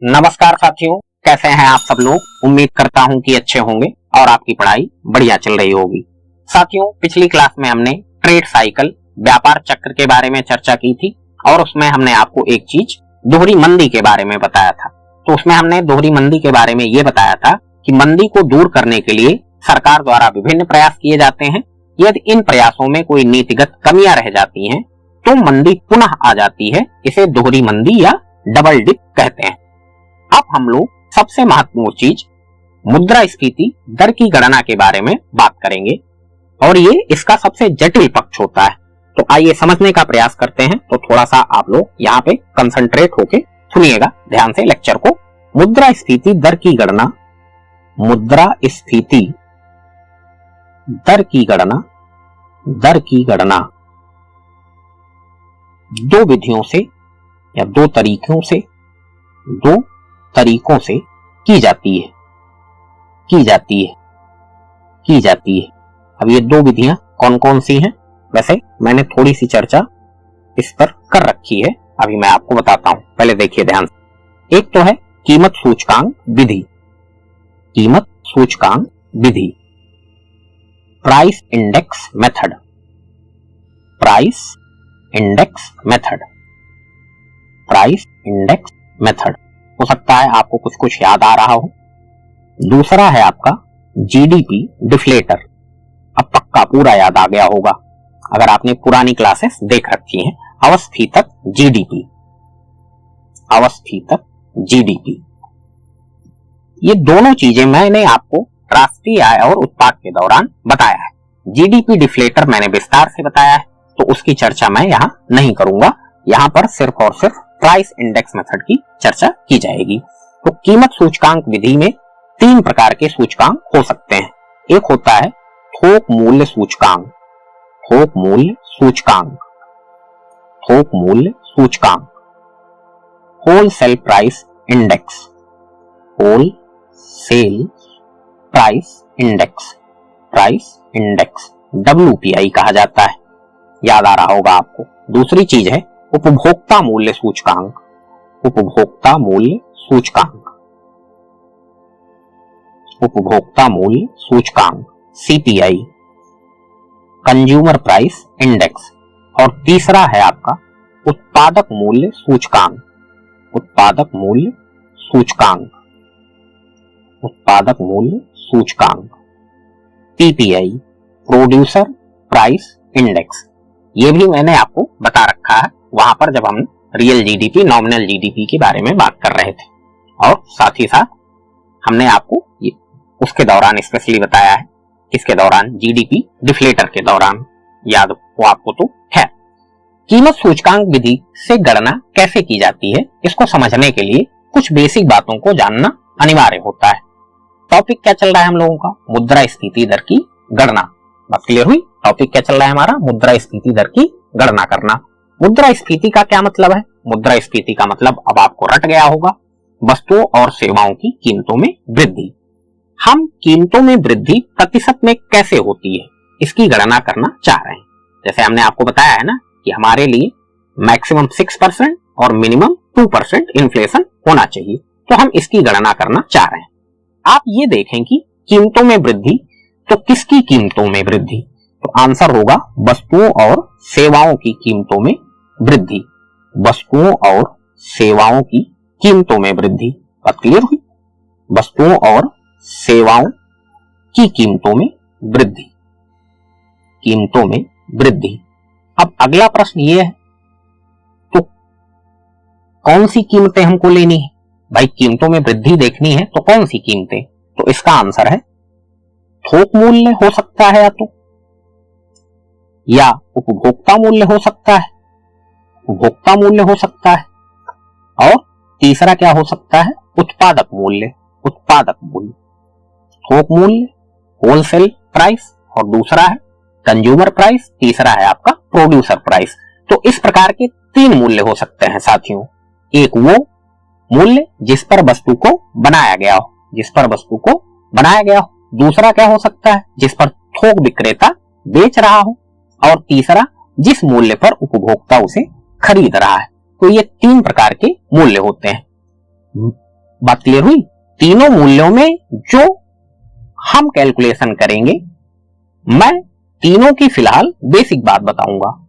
नमस्कार साथियों, कैसे हैं आप सब लोग। उम्मीद करता हूं कि अच्छे होंगे और आपकी पढ़ाई बढ़िया चल रही होगी। साथियों, पिछली क्लास में हमने ट्रेड साइकिल व्यापार चक्र के बारे में चर्चा की थी और उसमें हमने आपको एक चीज दोहरी मंदी के बारे में बताया था। तो उसमें हमने दोहरी मंदी के बारे में ये बताया था कि मंदी को दूर करने के लिए सरकार द्वारा विभिन्न प्रयास किए जाते हैं। यदि इन प्रयासों में कोई नीतिगत कमियां रह जाती हैं तो मंदी पुनः आ जाती है। इसे दोहरी मंदी या डबल डिप कहते हैं। अब हम लोग सबसे महत्वपूर्ण चीज मुद्रास्फीति दर की गणना के बारे में बात करेंगे और ये इसका सबसे जटिल पक्ष होता है। तो आइए समझने का प्रयास करते हैं। तो थोड़ा सा आप लोग यहाँ पे कंसंट्रेट होके सुनिएगा ध्यान से लेक्चर को। मुद्रास्फीति दर की गणना, मुद्रास्फीति दर की गणना दो विधियों से या दो तरीकों से की जाती है। अब ये दो विधियां कौन कौन सी हैं? वैसे मैंने थोड़ी सी चर्चा इस पर कर रखी है, अभी मैं आपको बताता हूं। पहले देखिए ध्यान से। एक तो है कीमत सूचकांक विधि, प्राइस इंडेक्स मेथड हो सकता है आपको कुछ याद आ रहा हो। दूसरा है आपका जीडीपी डिफ्लेटर। अब पक्का पूरा याद आ गया होगा अगर आपने पुरानी क्लासेस देख रखी हैं। अवस्थितक जीडीपी, ये दोनों चीजें मैंने आपको राष्ट्रीय आय और उत्पाद के दौरान बताया है। जीडीपी डिफ्लेटर मैंने विस्तार से बताया है, तो उसकी चर्चा मैं यहां नहीं करूंगा। यहां पर सिर्फ और सिर्फ प्राइस इंडेक्स मेथड की चर्चा की जाएगी। तो कीमत सूचकांक विधि में तीन प्रकार के सूचकांक हो सकते हैं। एक होता है थोक मूल्य सूचकांक, होलसेल प्राइस इंडेक्स, WPI कहा जाता है, याद आ रहा होगा आपको। दूसरी चीज है उपभोक्ता मूल्य सूचकांक CPI, कंज्यूमर प्राइस इंडेक्स। और तीसरा है आपका उत्पादक मूल्य सूचकांक PPI, प्रोड्यूसर प्राइस इंडेक्स। ये भी मैंने आपको बता रखा है वहां पर जब हम रियल जीडीपी, नॉमिनल जीडीपी के बारे में बात कर रहे थे। और साथ ही साथ हमने आपको उसके दौरान स्पेशली बताया है, इसके दौरान जीडीपी डिफ्लेटर के दौरान, याद हो आपको तो है। कीमत सूचकांक विधि से गणना कैसे की जाती है, इसको समझने के लिए कुछ बेसिक बातों को जानना अनिवार्य होता है। टॉपिक क्या चल रहा है हम लोगों का? मुद्रास्फीति दर की गणना। बात क्लियर हुई? टॉपिक क्या चल रहा है हमारा? मुद्रास्फीति दर की गणना करना। मुद्रास्फीति का क्या मतलब है? मुद्रास्फीति का मतलब अब आपको रट गया होगा, वस्तुओं और सेवाओं की कीमतों में वृद्धि। हम कीमतों में वृद्धि प्रतिशत में कैसे होती है, इसकी गणना करना चाह रहे हैं। जैसे हमने आपको बताया है ना कि हमारे लिए मैक्सिमम 6% और मिनिमम 2% इन्फ्लेशन होना चाहिए, तो हम इसकी गणना करना चाह रहे हैं। आप ये देखें कि कीमतों में वृद्धि, तो किसकी कीमतों में वृद्धि? तो आंसर होगा वस्तुओं और सेवाओं की कीमतों में वृद्धि। बात क्लियर हुई? वस्तुओं और सेवाओं की कीमतों में वृद्धि। अब अगला प्रश्न ये है, तो कौन सी कीमतें हमको लेनी है? भाई कीमतों में वृद्धि देखनी है तो कौन सी कीमतें? तो इसका आंसर है थोक मूल्य हो सकता है या उपभोक्ता मूल्य हो सकता है। और तीसरा क्या हो सकता है? उत्पादक मूल्य। थोक मूल्य, होलसेल प्राइस, और दूसरा है कंज्यूमर प्राइस, तीसरा है आपका प्रोड्यूसर प्राइस। तो इस प्रकार के तीन मूल्य हो सकते हैं साथियों। एक वो मूल्य जिस पर वस्तु को बनाया गया हो, दूसरा क्या हो सकता है? जिस पर थोक विक्रेता बेच रहा हो, और तीसरा जिस मूल्य पर उपभोक्ता उसे खरीद रहा है। तो ये तीन प्रकार के मूल्य होते हैं। बात क्लियर हुई? तीनों मूल्यों में जो हम कैलकुलेशन करेंगे, मैं तीनों की फिलहाल बेसिक बात बताऊंगा।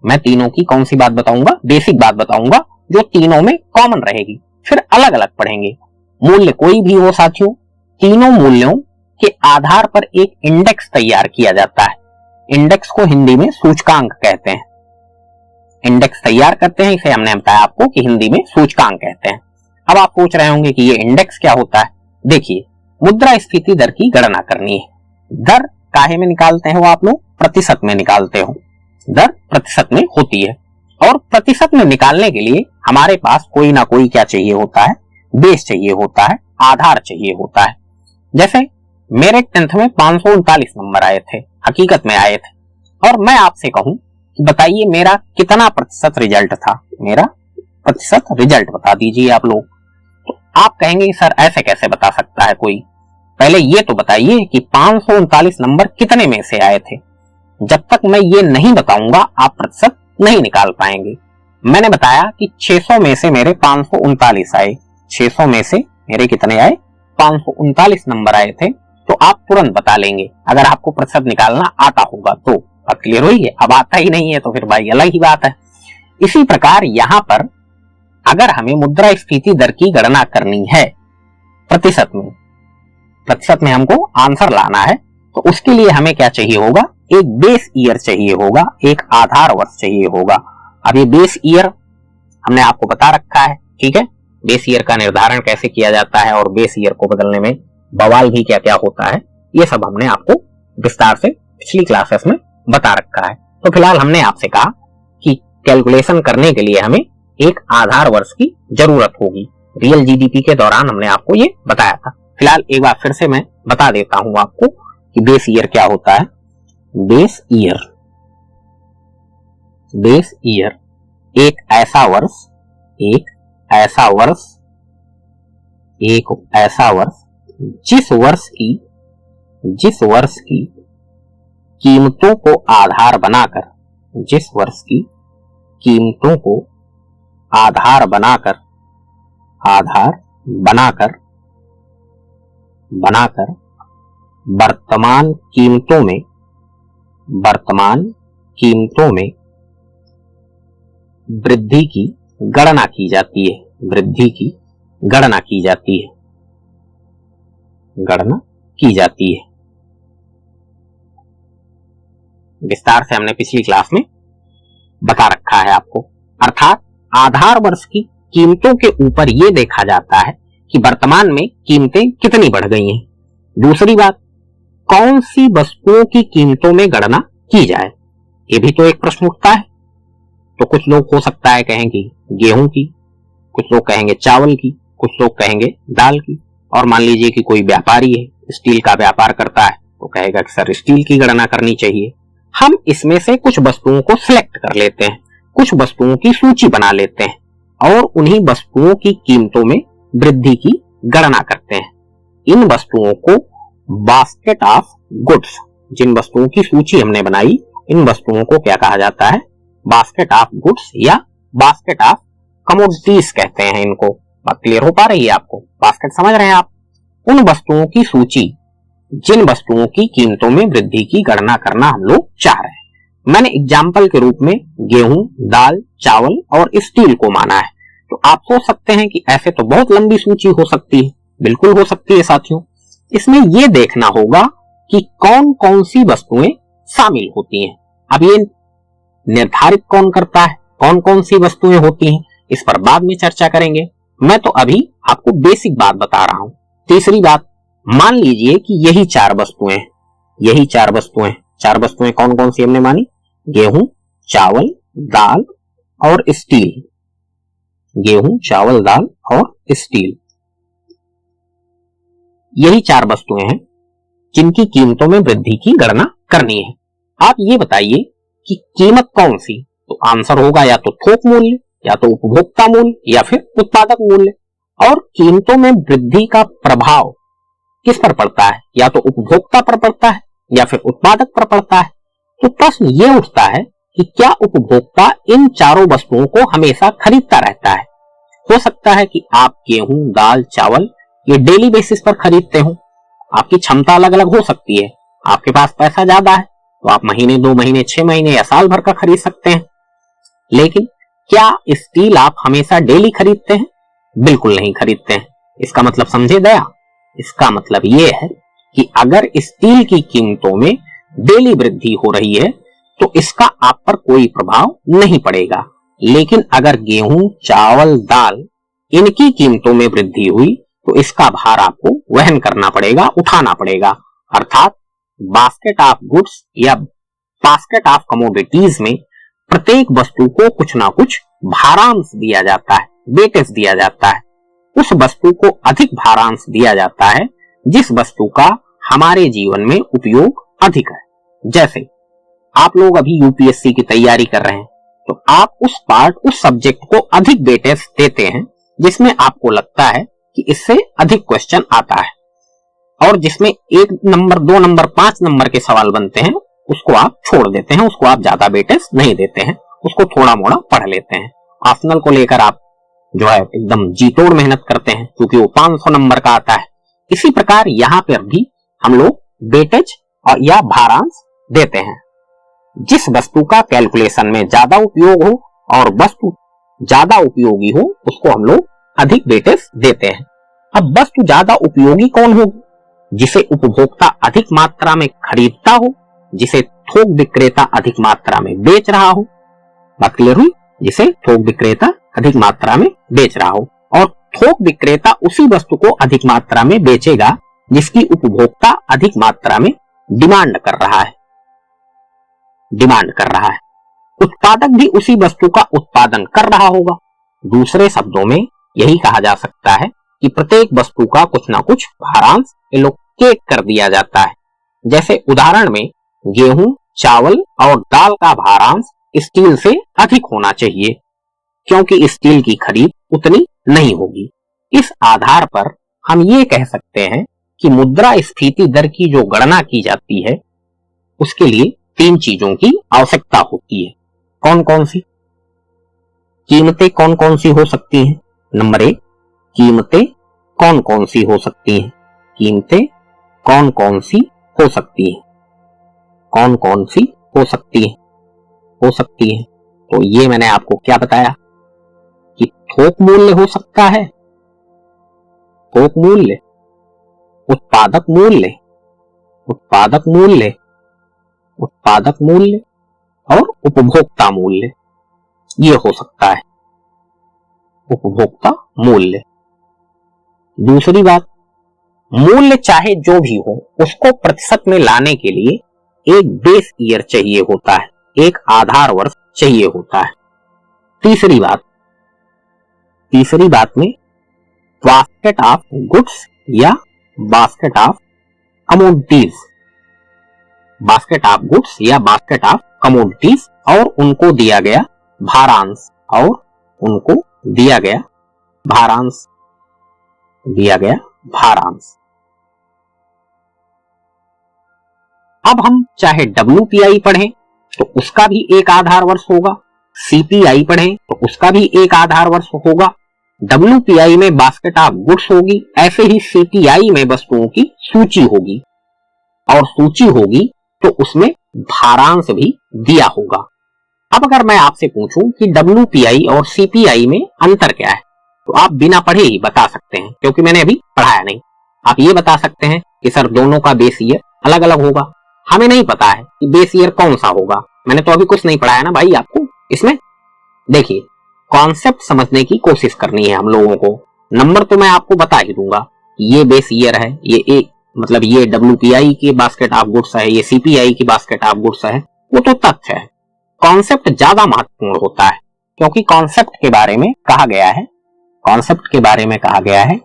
मैं तीनों की कौन सी बात बताऊंगा? बेसिक बात बताऊंगा, जो तीनों में कॉमन रहेगी। फिर अलग अलग पढ़ेंगे। मूल्य कोई भी हो साथियों, तीनों मूल्यों के आधार पर एक इंडेक्स तैयार किया जाता है। इंडेक्स को हिंदी में सूचकांक कहते हैं। इंडेक्स तैयार करते हैं, इसे हमने बताया आपको कि हिंदी में सूचकांक कहते हैं। अब आप पूछ रहे होंगे कि ये इंडेक्स क्या होता है। देखिए, मुद्रास्फीति दर की गणना करनी है। दर काहे में निकालते हो आप लोग? प्रतिशत में निकालते हो। दर प्रतिशत में होती है, और प्रतिशत में निकालने के लिए हमारे पास कोई ना कोई क्या चाहिए होता है? बेस चाहिए होता है, आधार चाहिए होता है। जैसे मेरे 10th में 539 नंबर आए थे, हकीकत में आए थे, और मैं आपसे कहूं कि बताइए मेरा कितना प्रतिशत रिजल्ट था? मेरा प्रतिशत रिजल्ट बता दीजिए आप लोग। तो आप कहेंगे सर ऐसे कैसे बता सकता है कोई? पहले ये तो बताइए कि 539 नंबर कितने में से आए थे। जब तक मैं ये नहीं बताऊंगा आप प्रतिशत नहीं निकाल पाएंगे। मैंने बताया कि 600 में से मेरे 539 आए। 600 में से मेरे कितने आए? 539 नंबर आए थे। तो आप तुरंत बता लेंगे अगर आपको प्रतिशत निकालना आता होगा तो। अब क्लियर हुई है? अब आता ही नहीं है तो फिर भाई अलग ही बात है। इसी प्रकार यहां पर अगर हमें मुद्रास्फीति दर की गणना करनी है प्रतिशत में हमको आंसर लाना है, तो उसके लिए हमें क्या चाहिए होगा? एक बेस ईयर चाहिए होगा, एक आधार वर्ष चाहिए होगा। अब ये बेस ईयर हमने आपको बता रखा है, ठीक है? बेस ईयर का निर्धारण कैसे किया जाता है और बेस ईयर को बदलने में बवाल भी क्या क्या होता है, ये सब हमने आपको विस्तार से पिछली क्लासेस में बता रखा है। तो फिलहाल हमने आपसे कहा कि कैलकुलेशन करने के लिए हमें एक आधार वर्ष की जरूरत होगी। रियल जीडीपी के दौरान हमने आपको ये बताया था। फिलहाल एक बार फिर से मैं बता देता हूं आपको कि बेस ईयर क्या होता है। बेस ईयर एक ऐसा वर्ष जिस वर्ष की कीमतों को आधार बनाकर वर्तमान कीमतों में वृद्धि की गणना की जाती है। विस्तार से हमने पिछली क्लास में बता रखा है आपको। अर्थात आधार वर्ष की कीमतों के ऊपर यह देखा जाता है कि वर्तमान में कीमतें कितनी बढ़ गई हैं। दूसरी बात, कौन सी वस्तुओं की कीमतों में गणना की जाए, ये भी तो एक प्रश्न उठता है। तो कुछ लोग हो सकता है कहेंगे गेहूं की, कुछ लोग कहेंगे चावल की, कुछ लोग कहेंगे दाल की, और मान लीजिए कि कोई व्यापारी है, स्टील का व्यापार करता है, तो कहेगा कि सर स्टील की गणना करनी चाहिए। हम इसमें से कुछ वस्तुओं को सिलेक्ट कर लेते हैं, कुछ वस्तुओं की सूची बना लेते हैं और उन्हीं वस्तुओं की कीमतों में वृद्धि की गणना करते हैं। इन वस्तुओं को बास्केट ऑफ गुड्स, जिन वस्तुओं की सूची हमने बनाई, इन वस्तुओं को क्या कहा जाता है? बास्केट ऑफ गुड्स या बास्केट ऑफ कमोडिटीज कहते हैं इनको। बात क्लियर हो पा रही है आपको? बास्केट समझ रहे हैं आप? उन वस्तुओं की सूची जिन वस्तुओं की कीमतों में वृद्धि की गणना करना हम लोग चाह रहे हैं। मैंने एग्जाम्पल के रूप में गेहूं, दाल, चावल और स्टील को माना है। तो आप सोच सकते हैं कि ऐसे तो बहुत लंबी सूची हो सकती है। बिल्कुल हो सकती है साथियों। इसमें यह देखना होगा कि कौन कौन सी वस्तुएं शामिल होती हैं। अब ये निर्धारित कौन करता है कौन कौन सी वस्तुएं होती हैं, इस पर बाद में चर्चा करेंगे। मैं तो अभी आपको बेसिक बात बता रहा हूं। तीसरी बात, मान लीजिए कि यही चार वस्तुएं कौन कौन सी हमने मानी? गेहूं, चावल, दाल और स्टील। गेहूं, चावल, दाल और स्टील, यही चार वस्तुएं हैं जिनकी कीमतों में वृद्धि की गणना करनी है। आप ये बताइए कि कीमत कौन सी? तो आंसर होगा या तो थोक मूल्य, या तो उपभोक्ता मूल्य, या फिर उत्पादक मूल्य। और कीमतों में वृद्धि का प्रभाव किस पर पड़ता है? या तो उपभोक्ता पर पड़ता है या फिर उत्पादक पर पड़ता है। तो प्रश्न ये उठता है कि क्या उपभोक्ता इन चारों वस्तुओं को हमेशा खरीदता रहता है? हो सकता है कि आप गेहूं, दाल, चावल ये डेली बेसिस पर खरीदते हो। आपकी क्षमता अलग अलग हो सकती है। आपके पास पैसा ज्यादा है तो आप महीने, 2 महीने, 6 महीने या साल भर का खरीद सकते हैं। लेकिन क्या स्टील आप हमेशा डेली खरीदते हैं? बिल्कुल नहीं खरीदते हैं। इसका मतलब समझे दया? इसका मतलब यह है कि अगर स्टील की कीमतों में डेली वृद्धि हो रही है तो इसका आप पर कोई प्रभाव नहीं पड़ेगा। लेकिन अगर गेहूं, चावल, दाल इनकी कीमतों में वृद्धि हुई तो इसका भार आपको वहन करना पड़ेगा, उठाना पड़ेगा। अर्थात बास्केट ऑफ गुड्स या बास्केट ऑफ कमोडिटीज में प्रत्येक वस्तु को कुछ ना कुछ भारांश दिया जाता है, वेटेज दिया जाता है। उस वस्तु को अधिक भारांश दिया जाता है जिस वस्तु का हमारे जीवन में उपयोग अधिक है। जैसे आप लोग अभी यूपीएससी की तैयारी कर रहे हैं तो आप उस सब्जेक्ट को अधिक वेटेज देते हैं जिसमें आपको लगता है कि इससे अधिक क्वेश्चन आता है, और जिसमें 1 नंबर, 2 नंबर, 5 नंबर के सवाल बनते हैं उसको आप छोड़ देते हैं, उसको आप ज्यादा वेटेज नहीं देते हैं, उसको थोड़ा मोड़ा पढ़ लेते हैं। ऑप्शनल को लेकर आप जो है एकदम जी तोड़ मेहनत करते हैं क्योंकि वो 500 नंबर का आता है। इसी प्रकार यहाँ पर भी हम लोग वेटेज और या भारांश देते हैं। जिस वस्तु का कैलकुलेशन में ज्यादा उपयोग हो और वस्तु ज्यादा उपयोगी हो उसको हम लोग अधिक वेटेज देते हैं। अब वस्तु ज्यादा उपयोगी कौन होगी? जिसे उपभोक्ता अधिक मात्रा में खरीदता हो, जिसे थोक विक्रेता अधिक मात्रा में बेच रहा हो। बात क्लियर हुई? जिसे थोक विक्रेता अधिक मात्रा में बेच रहा हो, और थोक विक्रेता उसी वस्तु को अधिक मात्रा में बेचेगा जिसकी उपभोक्ता अधिक मात्रा में डिमांड कर रहा है। उत्पादक भी उसी वस्तु का उत्पादन कर रहा होगा। दूसरे शब्दों में यही कहा जा सकता है कि प्रत्येक वस्तु का कुछ ना कुछ भारांश एलोकेट कर दिया जाता है। जैसे उदाहरण में गेहूं, चावल और दाल का भारांश स्टील से अधिक होना चाहिए क्योंकि स्टील की खरीद उतनी नहीं होगी। इस आधार पर हम ये कह सकते हैं कि मुद्रास्फीति दर की जो गणना की जाती है उसके लिए 3 चीजों की आवश्यकता होती है। कौन कौन सी? कीमतें कौन कौन सी हो सकती हैं? नंबर 1, कीमतें कौन कौन सी हो सकती हैं? कीमतें कौन कौन सी हो सकती हैं? कौन कौन सी हो सकती हैं? हो सकती है तो ये मैंने आपको क्या बताया कि थोक मूल्य हो सकता है, थोक मूल्य, उत्पादक मूल्य, उत्पादक मूल्य, उत्पादक मूल्य और उपभोक्ता मूल्य। ये हो सकता है उपभोक्ता मूल्य। दूसरी बात, मूल्य चाहे जो भी हो उसको प्रतिशत में लाने के लिए एक बेस ईयर चाहिए होता है, एक आधार वर्ष चाहिए होता है। तीसरी बात में बास्केट ऑफ गुड्स या basket of commodities, basket of goods या बास्केट ऑफ कमोडिटीज और उनको दिया गया भारांश, और उनको दिया गया भारांश, अब हम चाहे WPI पढ़ें तो उसका भी एक आधार वर्ष होगा, CPI पढ़ें तो उसका भी एक आधार वर्ष होगा। WPI में बास्केट ऑफ गुड्स होगी, ऐसे ही CPI में वस्तुओं की सूची होगी, और सूची होगी तो उसमें भारांश भी दिया होगा। अब अगर मैं आपसे पूछूं कि WPI और CPI में अंतर क्या है तो आप बिना पढ़े ही बता सकते हैं क्योंकि मैंने अभी पढ़ाया नहीं। आप ये बता सकते हैं कि सर दोनों का बेस ईयर अलग अलग होगा। हमें नहीं पता है कि बेस ईयर कौन सा होगा, मैंने तो अभी कुछ नहीं पढ़ाया ना भाई आपको। इसमें देखिए कॉन्सेप्ट समझने की कोशिश करनी है हम लोगों को। नंबर तो मैं आपको बता ही दूंगा, ये बेस ईयर है, ये एक मतलब ये WPI की बास्केट ऑफ गुड्स है, ये CPI की बास्केट ऑफ गुड्स है, वो तो तथ्य है। कॉन्सेप्ट ज्यादा महत्वपूर्ण होता है क्योंकि कॉन्सेप्ट के बारे में कहा गया है,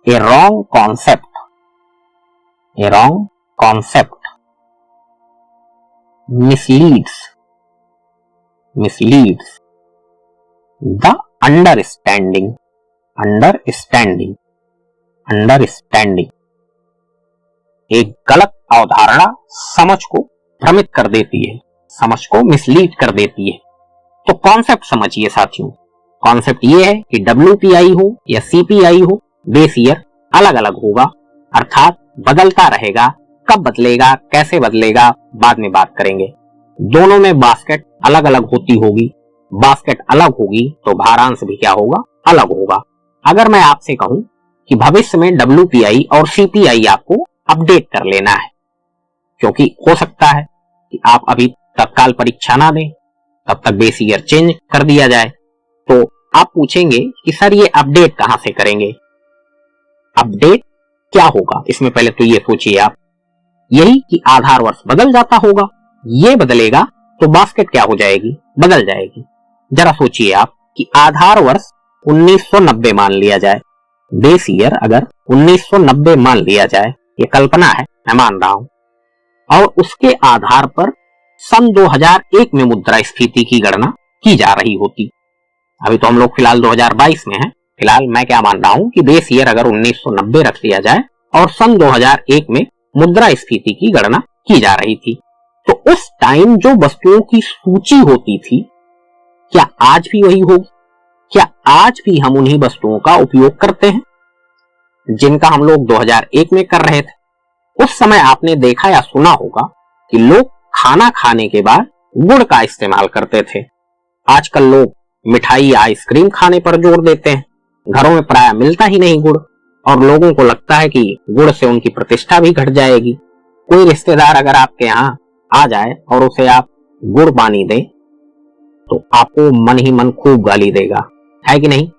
a wrong concept misleads the understanding। एक गलत अवधारणा समझ को भ्रमित कर देती है, समझ को मिसलीड कर देती है। तो कॉन्सेप्ट समझिए साथियों, कॉन्सेप्ट ये है कि WPI हो या CPI हो, बेस ईयर अलग अलग होगा, अर्थात बदलता रहेगा। कब बदलेगा, कैसे बदलेगा, बाद में बात करेंगे। दोनों में बास्केट अलग अलग होती होगी, बास्केट अलग होगी तो भारांश भी क्या होगा, अलग होगा। अगर मैं आपसे कहूं कि भविष्य में WPI और CPI आपको अपडेट कर लेना है, क्योंकि हो सकता है कि आप अभी तत्काल परीक्षा ना दें, तब तक बेस ईयर चेंज कर दिया जाए, तो आप पूछेंगे कि सर ये अपडेट कहां से करेंगे, अपडेट क्या होगा। इसमें पहले तो ये सोचिए आप, यही कि आधार वर्ष बदल जाता होगा, ये बदलेगा तो बास्केट क्या हो जाएगी, बदल जाएगी। जरा सोचिए आप कि आधार वर्ष 1990 मान लिया जाए, बेस ईयर अगर 1990 मान लिया जाए, ये कल्पना है, मैं मान रहा हूं, और उसके आधार पर सन 2001 में मुद्रास्फीति की गणना की जा रही होती। अभी तो हम लोग फिलहाल 2022 में हैं, फिलहाल मैं क्या मान रहा हूं कि बेस ईयर अगर 1990 रख दिया जाए और सन 2001 में मुद्रास्फीति की गणना की जा रही थी, तो उस टाइम जो वस्तुओं की सूची होती थी, क्या आज भी वही होगी? क्या आज भी हम उन्हीं वस्तुओं का उपयोग करते हैं जिनका हम लोग 2001 में कर रहे थे? उस समय आपने देखा या सुना होगा कि लोग खाना खाने के बाद गुड़ का इस्तेमाल करते थे। आजकल लोग मिठाई या आइसक्रीम खाने पर जोर देते हैं, घरों में प्राय मिलता ही नहीं गुड़, और लोगों को लगता है कि गुड़ से उनकी प्रतिष्ठा भी घट जाएगी। कोई रिश्तेदार अगर आपके यहाँ आ जाए और उसे आप गुड़ पानी दे तो आपको मन ही मन खूब गाली देगा, है कि नहीं?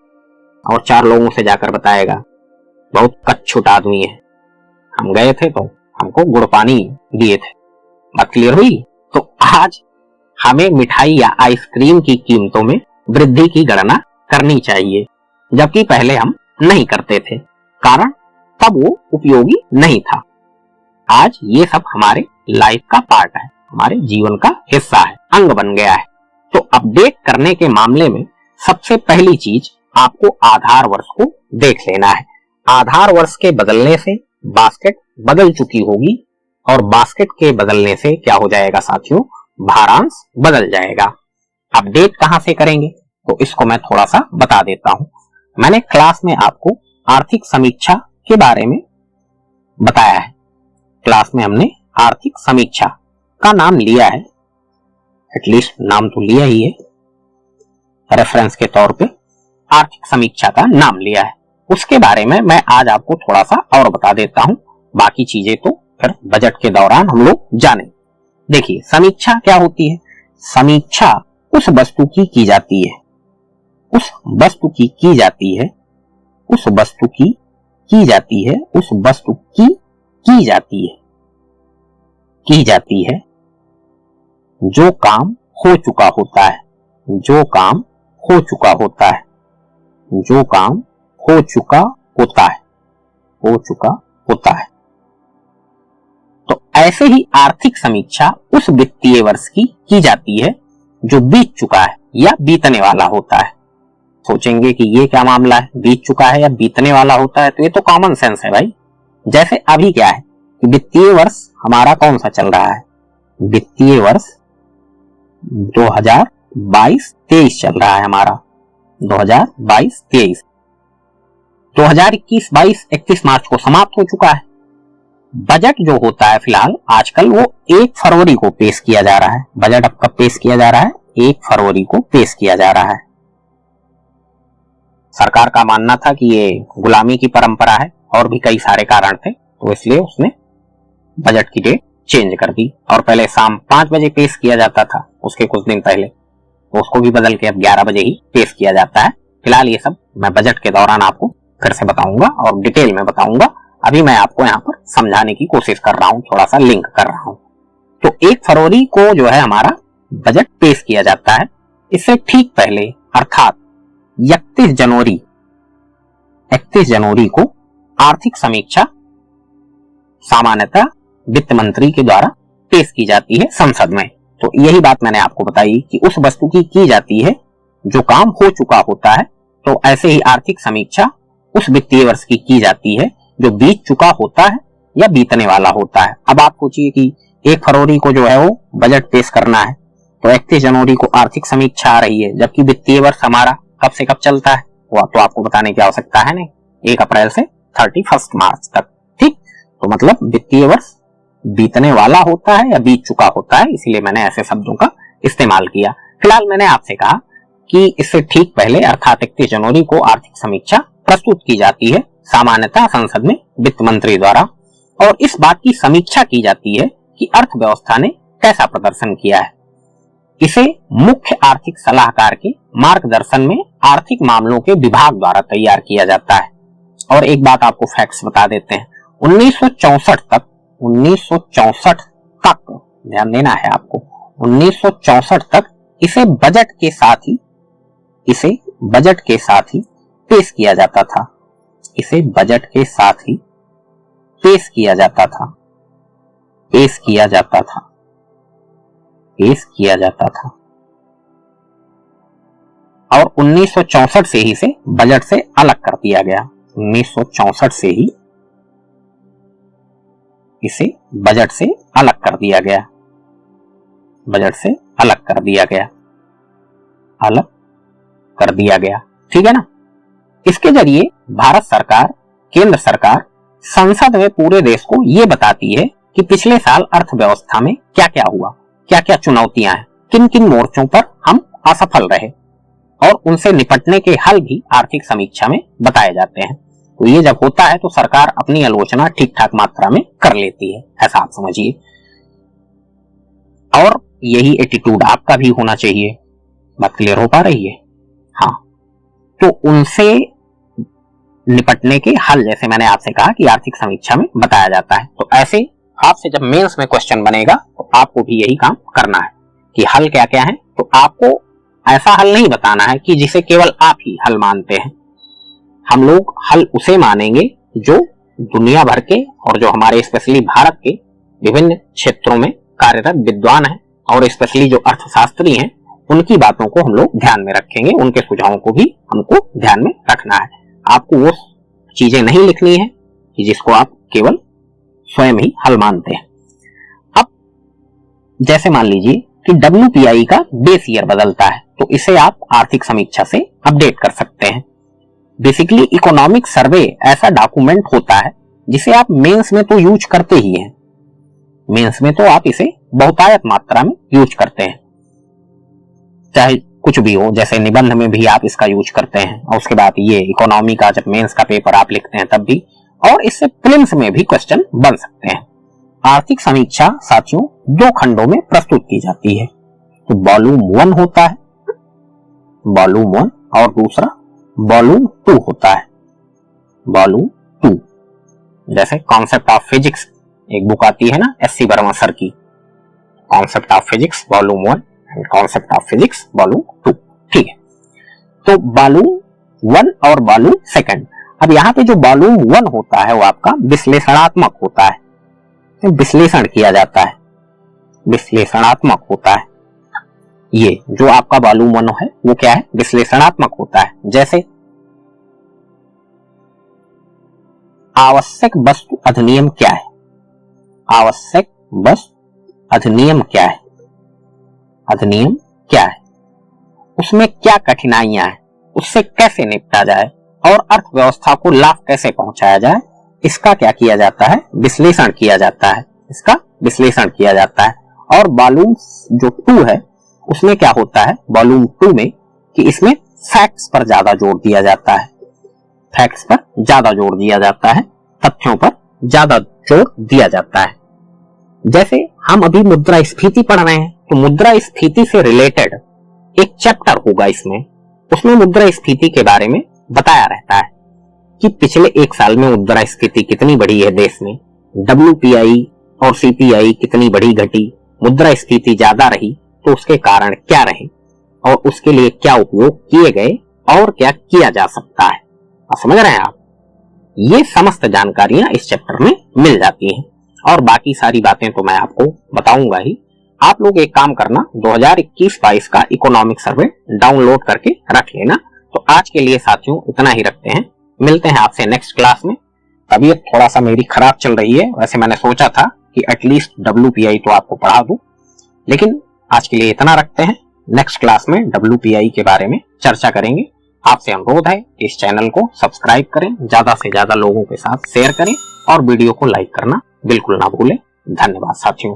और 4 लोगों से जाकर बताएगा बहुत कच्छुट आदमी है, हम गए थे तो हमको गुड़ पानी दिए थे। बात क्लियर हुई? तो आज हमें मिठाई या आइसक्रीम की कीमतों में वृद्धि की गणना करनी चाहिए, जबकि पहले हम नहीं करते थे, कारण तब वो उपयोगी नहीं था। आज ये सब हमारे लाइफ का पार्ट है, हमारे जीवन का हिस्सा है, अंग बन गया है। तो अपडेट करने के मामले में सबसे पहली चीज आपको आधार वर्ष को देख लेना है। आधार वर्ष के बदलने से बास्केट बदल चुकी होगी, और बास्केट के बदलने से क्या हो जाएगा साथियों, भारांश बदल जाएगा। अपडेट कहां से करेंगे, तो इसको मैं थोड़ा सा बता देता हूं। मैंने क्लास में आपको आर्थिक समीक्षा के बारे में बताया है। क्लास में हमने आर्थिक समीक्षा का नाम लिया है, एटलीस्ट नाम तो लिया ही है, रेफरेंस के तौर पे आर्थिक समीक्षा का नाम लिया है। उसके बारे में मैं आज आपको थोड़ा सा और बता देता हूं, बाकी चीजें तो फिर बजट के दौरान हम लोग जाने। देखिए समीक्षा क्या होती है। समीक्षा उस वस्तु की जाती है, उस वस्तु की जाती है, उस वस्तु की जाती है, उस वस्तु की जाती है, की जाती है जो काम हो चुका होता है, जो काम हो चुका होता है, जो काम हो चुका होता है, हो चुका होता है। तो ऐसे ही आर्थिक समीक्षा उस वित्तीय वर्ष की जाती है जो बीत चुका है या बीतने वाला होता है। सोचेंगे कि ये क्या मामला है, बीत चुका है या बीतने वाला होता है, तो ये तो कॉमन सेंस है भाई। जैसे अभी क्या है कि वित्तीय वर्ष हमारा कौन सा चल रहा है, वित्तीय वर्ष 2022-23 चल रहा है हमारा, 2022-23। 2021-22-31 मार्च को समाप्त हो चुका है। बजट जो होता है फिलहाल आजकल वो 1 फरवरी को पेश किया जा रहा है। बजट अब कब पेश किया जा रहा है, 1 फरवरी को पेश किया जा रहा है। सरकार का मानना था कि ये गुलामी की परंपरा है और भी कई सारे कारण थे, तो इसलिए उसने बजट की डेट चेंज कर दी, और पहले शाम 5 बजे पेश किया जाता था उसके कुछ दिन पहले, तो उसको भी बदल के अब 11 बजे ही पेश किया जाता है। फिलहाल ये सब मैं बजट के दौरान आपको फिर से बताऊंगा और डिटेल में बताऊंगा। अभी मैं आपको यहाँ पर समझाने की कोशिश कर रहा हूँ, थोड़ा सा लिंक कर रहा हूँ। तो 1 फरवरी को जो है हमारा बजट पेश किया जाता है। इससे ठीक पहले अर्थात 31 जनवरी को आर्थिक समीक्षा सामान्यतः वित्त मंत्री के द्वारा पेश की जाती है संसद में। तो यही बात मैंने आपको बताई कि उस वस्तु की जाती है जो काम हो चुका होता है। तो ऐसे ही आर्थिक समीक्षा उस वित्तीय वर्ष की जाती है जो बीत चुका होता है या बीतने वाला होता है। अब आप सोचिए कि 1 फरवरी को जो है वो बजट पेश करना है, तो 31 जनवरी को आर्थिक समीक्षा आ रही है, जबकि वित्तीय वर्ष हमारा कब से कब चलता है वो तो आपको बताने की आवश्यकता है नहीं, 1 अप्रैल से 31 मार्च तक। ठीक, तो मतलब वित्तीय वर्ष बीतने वाला होता है या बीत चुका होता है, इसीलिए मैंने ऐसे शब्दों का इस्तेमाल किया। फिलहाल मैंने आपसे कहा कि इससे ठीक पहले अर्थात 31 जनवरी को आर्थिक समीक्षा प्रस्तुत की जाती है सामान्यतः संसद में वित्त मंत्री द्वारा, और इस बात की समीक्षा की जाती है कि अर्थव्यवस्था ने कैसा प्रदर्शन किया है। इसे मुख्य आर्थिक सलाहकार के मार्गदर्शन में आर्थिक मामलों के विभाग द्वारा तैयार किया जाता है। और एक बात आपको फैक्ट्स बता देते हैं, 1964 तक ध्यान देना है आपको, 1964 तक इसे बजट के साथ ही पेश किया जाता था। इसे बजट के साथ ही पेश किया जाता था और 1964 से ही इसे बजट से अलग कर दिया गया। 1964 से ही इसे बजट से अलग कर दिया गया। ठीक है ना। इसके जरिए भारत सरकार, केंद्र सरकार संसद में पूरे देश को ये बताती है कि पिछले साल अर्थव्यवस्था में क्या क्या हुआ, क्या क्या चुनौतियां हैं, किन किन मोर्चों पर हम असफल रहे, और उनसे निपटने के हल भी आर्थिक समीक्षा में बताए जाते हैं। तो ये जब होता है तो सरकार अपनी आलोचना ठीक ठाक मात्रा में कर लेती है, ऐसा आप समझिए। और यही एटीट्यूड आपका भी होना चाहिए। बात क्लियर हो पा रही है? हाँ, तो उनसे निपटने के हल जैसे मैंने आपसे कहा कि आर्थिक समीक्षा में बताया जाता है। तो ऐसे आपसे जब मेंस में क्वेश्चन बनेगा तो आपको भी यही काम करना है कि हल क्या क्या है। तो आपको ऐसा हल नहीं बताना है कि जिसे केवल आप ही हल मानते हैं। हम लोग हल उसे मानेंगे जो दुनिया भर के और जो हमारे स्पेशली भारत के विभिन्न क्षेत्रों में कार्यरत विद्वान हैं और स्पेशली जो अर्थशास्त्री हैं, उनकी बातों को हम लोग ध्यान में रखेंगे, उनके सुझावों को भी हमको ध्यान में रखना है। आपको वो चीजें नहीं लिखनी है कि जिसको आप केवल स्वयं ही हल मानते हैं। अब जैसे मान लीजिए कि WPI का बेस ईयर बदलता है, तो इसे आप आर्थिक समीक्षा से अपडेट कर सकते हैं। बेसिकली इकोनॉमिक सर्वे ऐसा डॉक्यूमेंट होता है जिसे आप मेंस में तो यूज करते ही हैं, मेंस में तो आप इसे बहुतायत मात्रा में यूज करते हैं, चाहे कुछ भी हो, जैसे निबंध में भी आप इसका यूज करते हैं, और उसके बाद ये इकोनॉमी का जब मेंस का पेपर आप लिखते हैं तब भी, और इससे प्रीलिम्स में भी क्वेश्चन बन सकते हैं। आर्थिक समीक्षा साथियों 2 खंडों में प्रस्तुत की जाती है। तो वॉल्यूम 1 होता है, वॉल्यूम 1, और दूसरा वॉल्यूम 2 होता है, वॉल्यूम 2। जैसे कॉन्सेप्ट ऑफ फिजिक्स एक बुक आती है ना SC वर्मा सर की, concept of physics volume 1 and concept of physics volume 2। ठीक है, तो वॉल्यूम 1 और वॉल्यूम 2। अब यहाँ पे जो वॉल्यूम 1 होता है वो आपका विश्लेषणात्मक होता है, विश्लेषण किया जाता है, विश्लेषणात्मक होता है। ये जो आपका वॉल्यूम 1 है वो क्या है, विश्लेषणात्मक होता है। जैसे आवश्यक वस्तु अधिनियम क्या है, आवश्यक वस्तु अधिनियम क्या है, अधिनियम क्या है, उसमें क्या कठिनाइयां हैं, उससे कैसे निपटा जाए और अर्थव्यवस्था को लाभ कैसे पहुंचाया जाए, इसका क्या किया जाता है, विश्लेषण किया जाता है, इसका विश्लेषण किया जाता है। और वॉल्यूम जो 2 है उसमें क्या होता है, वॉल्यूम 2 में, कि इसमें फैक्ट्स पर ज्यादा जोर दिया जाता है, फैक्ट्स पर ज्यादा जोर दिया जाता है, तथ्यों पर ज्यादा जोर दिया जाता है। जैसे हम अभी मुद्रास्फीति पढ़ रहे हैं, तो मुद्रास्फीति से रिलेटेड एक चैप्टर होगा इसमें, उसमें मुद्रास्फीति के बारे में बताया रहता है कि पिछले 1 साल में मुद्रास्फीति कितनी बढ़ी है देश में, WPI और CPI कितनी बढ़ी घटी, मुद्रास्फीति ज्यादा रही तो उसके कारण क्या रहे और उसके लिए क्या उपयोग किए गए और क्या किया जा सकता है। आप समझ रहे हैं आप, ये समस्त जानकारियां इस चैप्टर में मिल जाती हैं। और बाकी सारी बातें तो मैं आपको बताऊंगा ही। आप लोग एक काम करना, 2021-22 का इकोनॉमिक सर्वे डाउनलोड करके रख लेना। तो आज के लिए साथियों इतना ही रखते हैं, मिलते हैं आपसे नेक्स्ट क्लास में। तबीयत थोड़ा सा मेरी खराब चल रही है, वैसे मैंने सोचा था कि एटलीस्ट WPI तो आपको पढ़ा दूं, लेकिन आज के लिए इतना रखते हैं। नेक्स्ट क्लास में WPI के बारे में चर्चा करेंगे। आपसे अनुरोध है कि इस चैनल को सब्सक्राइब करें, ज्यादा से ज्यादा लोगों के साथ शेयर करें और वीडियो को लाइक करना बिल्कुल ना भूलें। धन्यवाद साथियों।